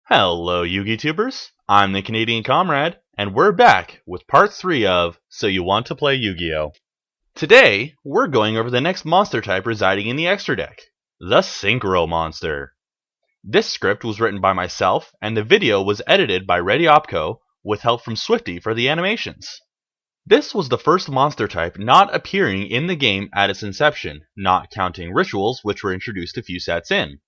Hello Yu-Gi-Tubers, I'm the Canadian Comrade, and we're back with part 3 of So You Want to Play Yu-Gi-Oh! Today, we're going over the next monster type residing in the extra deck, the Synchro monster. This script was written by myself, and the video was edited by retyopko with help from Swifty for the animations. This was the first monster type not appearing in the game at its inception, not counting rituals which were introduced a few sets in.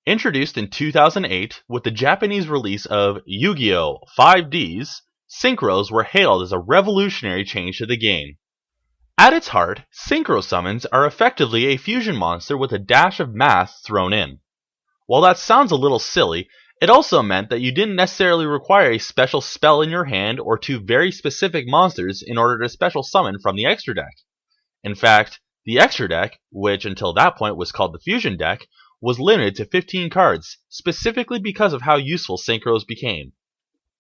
Introduced in 2008 with the Japanese release of Yu-Gi-Oh! 5Ds, Synchros were hailed as a revolutionary change to the game. At its heart, Synchro Summons are effectively a fusion monster with a dash of math thrown in. While that sounds a little silly, it also meant that you didn't necessarily require a special spell in your hand or two very specific monsters in order to special summon from the extra deck. In fact, the extra deck, which until that point was called the fusion deck, was limited to 15 cards, specifically because of how useful Synchros became.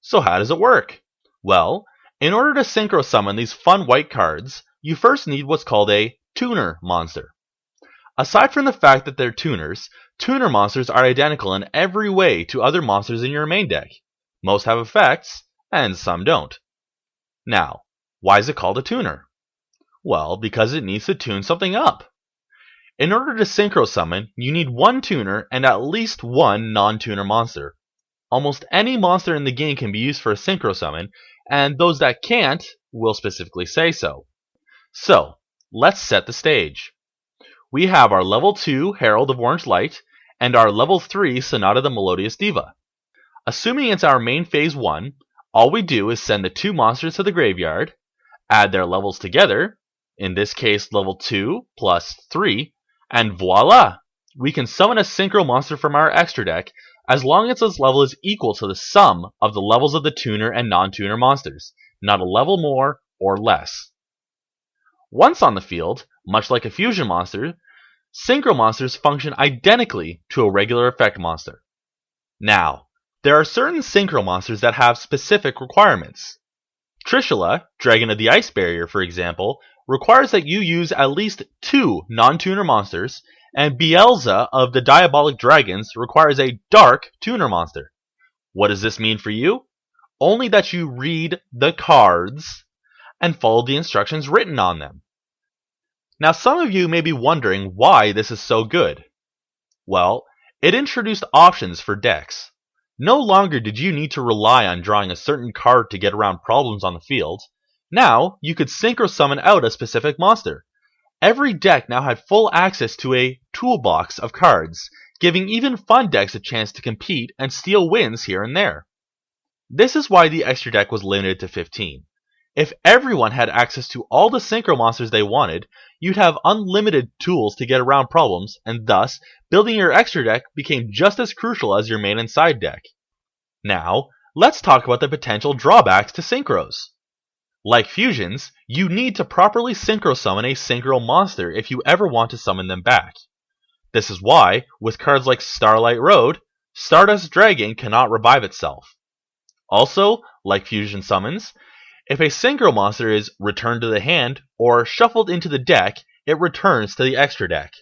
So how does it work? Well, in order to Synchro Summon these fun white cards, you first need what's called a tuner monster. Aside from the fact that they're tuners, tuner monsters are identical in every way to other monsters in your main deck. Most have effects, and some don't. Now, why is it called a tuner? Well, because it needs to tune something up. In order to Synchro Summon, you need one tuner and at least one non-tuner monster. Almost any monster in the game can be used for a Synchro Summon, and those that can't will specifically say so. So, let's set the stage. We have our level 2 Herald of Orange Light, and our level 3 Sonata the Melodious Diva. Assuming it's our main phase 1, all we do is send the two monsters to the graveyard, add their levels together, in this case level 2 plus 3, and voila! We can summon a Synchro monster from our extra deck as long as its level is equal to the sum of the levels of the tuner and non-tuner monsters, not a level more or less. Once on the field, much like a fusion monster, Synchro monsters function identically to a regular effect monster. Now, there are certain Synchro monsters that have specific requirements. Trishula, Dragon of the Ice Barrier for example, requires that you use at least 2 non-tuner monsters, and Bielza of the Diabolic Dragons requires a dark tuner monster. What does this mean for you? Only that you read the cards and follow the instructions written on them. Now some of you may be wondering why this is so good. Well, it introduced options for decks. No longer did you need to rely on drawing a certain card to get around problems on the field. Now, you could Synchro Summon out a specific monster. Every deck now had full access to a toolbox of cards, giving even fun decks a chance to compete and steal wins here and there. This is why the extra deck was limited to 15. If everyone had access to all the Synchro monsters they wanted, you'd have unlimited tools to get around problems, and thus, building your extra deck became just as crucial as your main and side deck. Now, let's talk about the potential drawbacks to Synchros. Like fusions, you need to properly Synchro Summon a Synchro monster if you ever want to summon them back. This is why, with cards like Starlight Road, Stardust Dragon cannot revive itself. Also, like fusion summons, if a Synchro monster is returned to the hand or shuffled into the deck, it returns to the extra deck.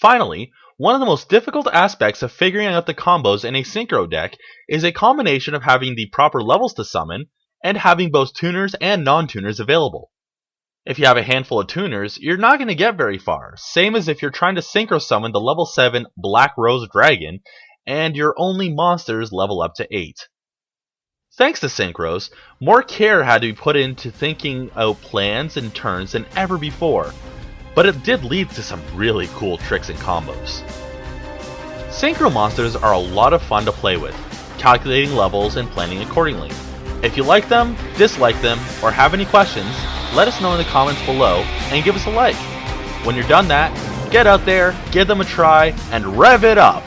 Finally, one of the most difficult aspects of figuring out the combos in a Synchro deck is a combination of having the proper levels to summon and having both tuners and non-tuners available. If you have a handful of tuners, you're not going to get very far, same as if you're trying to Synchro Summon the level 7 Black Rose Dragon and your only monsters level up to 8. Thanks to Synchros, more care had to be put into thinking out plans and turns than ever before, but it did lead to some really cool tricks and combos. Synchro monsters are a lot of fun to play with, calculating levels and planning accordingly. If you like them, dislike them, or have any questions, let us know in the comments below and give us a like. When you're done that, get out there, give them a try, and rev it up!